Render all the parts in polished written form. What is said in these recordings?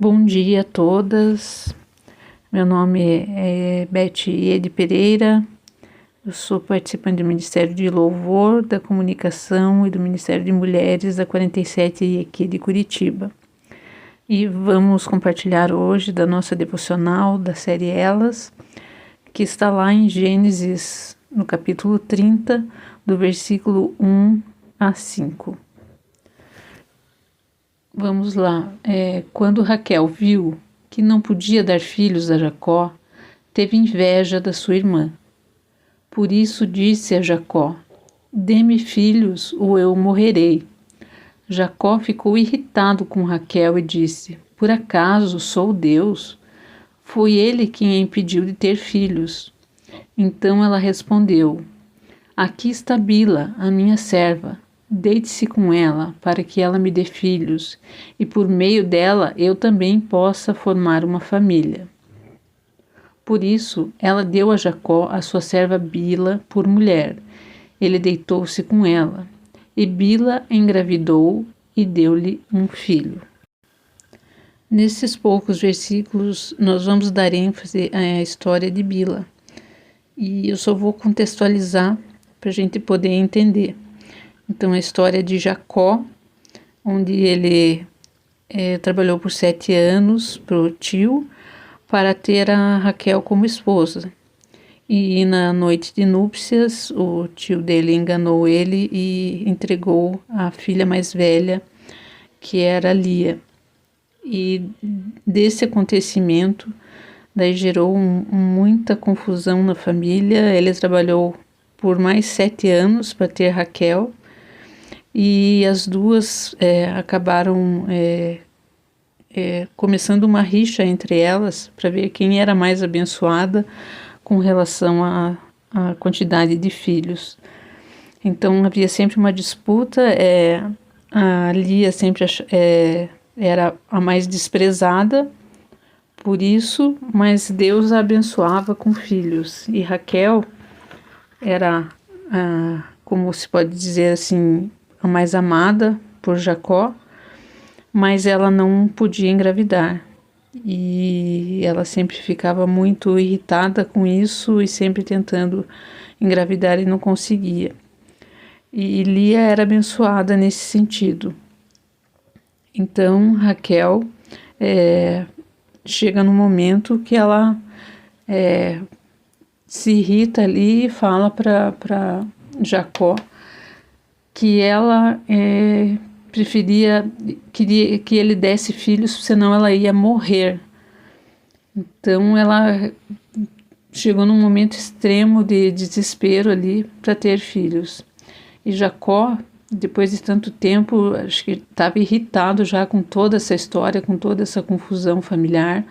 Bom dia a todas, meu nome é Betty Pereira, eu sou participante do Ministério de Louvor, da Comunicação e do Ministério de Mulheres da 47 aqui de Curitiba. E vamos compartilhar hoje da nossa devocional da série Elas, que está lá em Gênesis, no capítulo 30, do versículo 1 a 5. Vamos lá. Quando Raquel viu que não podia dar filhos a Jacó, teve inveja da sua irmã. Por isso disse a Jacó: dê-me filhos ou eu morrerei. Jacó ficou irritado com Raquel e disse: por acaso sou Deus? Foi ele quem a impediu de ter filhos. Então ela respondeu: aqui está Bila, a minha serva. Deite-se com ela, para que ela me dê filhos, e por meio dela eu também possa formar uma família. Por isso, ela deu a Jacó a sua serva Bila por mulher. Ele deitou-se com ela, e Bila engravidou e deu-lhe um filho. Nesses poucos versículos, nós vamos dar ênfase à história de Bila. E eu só vou contextualizar para a gente poder entender. Então, a história de Jacó, onde ele trabalhou por 7 anos para o tio, para ter a Raquel como esposa. E na noite de núpcias, o tio dele enganou ele e entregou a filha mais velha, que era Lia. E desse acontecimento, daí gerou muita confusão na família. Ele trabalhou por mais 7 anos para ter Raquel, e as duas acabaram começando uma rixa entre elas para ver quem era mais abençoada com relação à quantidade de filhos. Então havia sempre uma disputa, a Lia sempre era a mais desprezada por isso, mas Deus a abençoava com filhos, e Raquel era, como se pode dizer assim, a mais amada por Jacó, mas ela não podia engravidar. E ela sempre ficava muito irritada com isso e sempre tentando engravidar e não conseguia. E Lia era abençoada nesse sentido. Então Raquel chega num momento que ela se irrita ali e fala para Jacó que ela queria que ele desse filhos, senão ela ia morrer. Então ela chegou num momento extremo de desespero ali para ter filhos. E Jacó, depois de tanto tempo, acho que estava irritado já com toda essa história, com toda essa confusão familiar,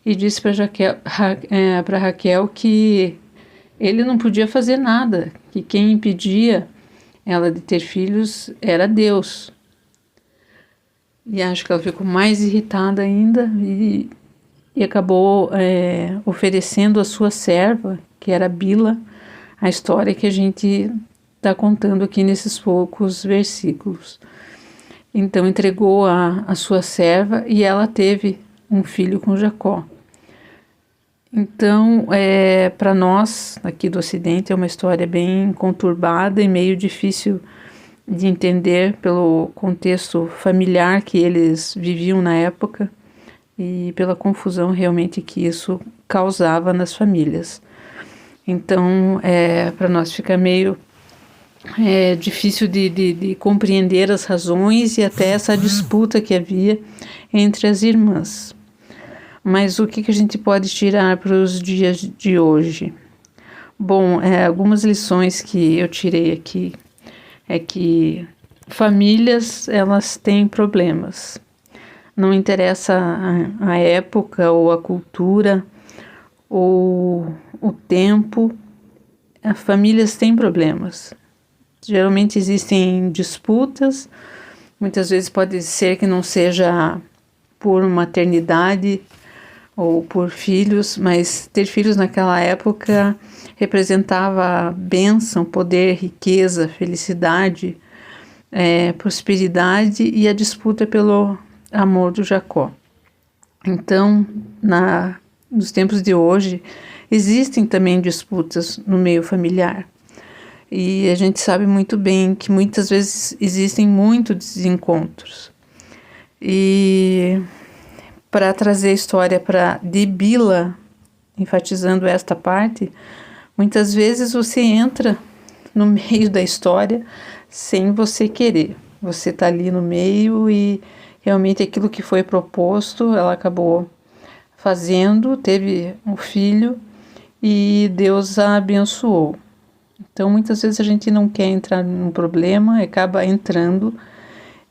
e disse para Raquel que ele não podia fazer nada, que quem impedia ela de ter filhos era Deus. E acho que ela ficou mais irritada ainda e acabou oferecendo a sua serva, que era Bila, a história que a gente está contando aqui nesses poucos versículos. Então entregou a sua serva e ela teve um filho com Jacó. Então, para nós, aqui do Ocidente, é uma história bem conturbada e meio difícil de entender pelo contexto familiar que eles viviam na época e pela confusão realmente que isso causava nas famílias. Então, para nós fica meio difícil de compreender as razões e até essa disputa que havia entre as irmãs. Mas o que a gente pode tirar para os dias de hoje? Bom, algumas lições que eu tirei aqui é que famílias, elas têm problemas. Não interessa a época ou a cultura ou o tempo, as famílias têm problemas. Geralmente existem disputas, muitas vezes pode ser que não seja por maternidade ou por filhos, mas ter filhos naquela época representava bênção, poder, riqueza, felicidade, prosperidade e a disputa pelo amor do Jacó. Então, nos tempos de hoje, existem também disputas no meio familiar. E a gente sabe muito bem que muitas vezes existem muitos desencontros. E para trazer a história de Bila, enfatizando esta parte, muitas vezes você entra no meio da história sem você querer. Você está ali no meio e realmente aquilo que foi proposto, ela acabou fazendo, teve um filho e Deus a abençoou. Então, muitas vezes a gente não quer entrar num problema, acaba entrando,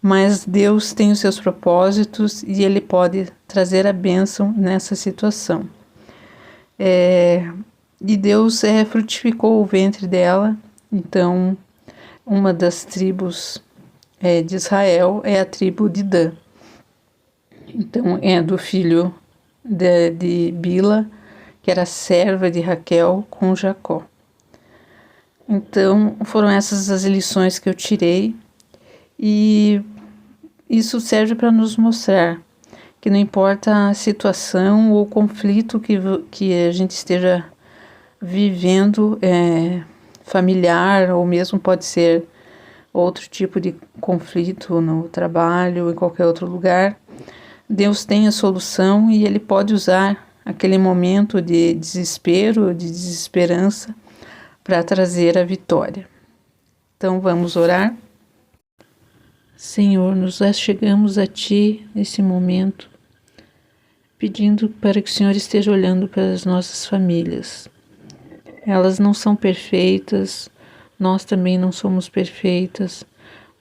mas Deus tem os seus propósitos e Ele pode trazer a bênção nessa situação. E Deus frutificou o ventre dela, então uma das tribos de Israel é a tribo de Dan. Então é do filho de Bila, que era serva de Raquel, com Jacó. Então foram essas as lições que eu tirei, e isso serve para nos mostrar que não importa a situação ou conflito que a gente esteja vivendo, familiar, ou mesmo pode ser outro tipo de conflito no trabalho, em qualquer outro lugar, Deus tem a solução e Ele pode usar aquele momento de desespero, de desesperança, para trazer a vitória. Então vamos orar. Senhor, nos chegamos a Ti nesse momento, pedindo para que o Senhor esteja olhando para as nossas famílias. Elas não são perfeitas, nós também não somos perfeitas,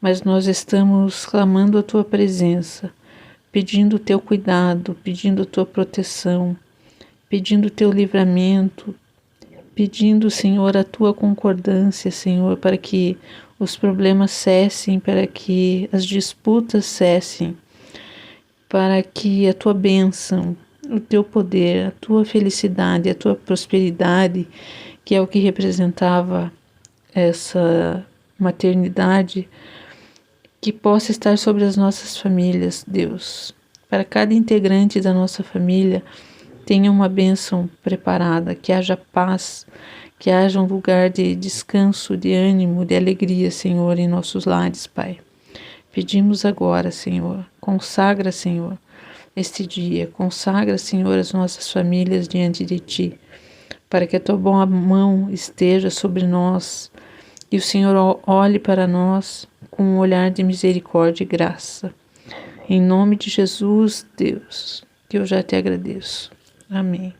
mas nós estamos clamando a Tua presença, pedindo o Teu cuidado, pedindo a Tua proteção, pedindo o Teu livramento, pedindo, Senhor, a Tua concordância, Senhor, para que os problemas cessem, para que as disputas cessem, para que a Tua bênção, o Teu poder, a Tua felicidade, a Tua prosperidade, que é o que representava essa maternidade, que possa estar sobre as nossas famílias, Deus. Para cada integrante da nossa família, tenha uma bênção preparada, que haja paz, que haja um lugar de descanso, de ânimo, de alegria, Senhor, em nossos lares, Pai. Pedimos agora, Senhor, consagra, Senhor, este dia, consagra, Senhor, as nossas famílias diante de Ti, para que a Tua boa mão esteja sobre nós e o Senhor olhe para nós com um olhar de misericórdia e graça. Em nome de Jesus, Deus, que eu já Te agradeço. Amém.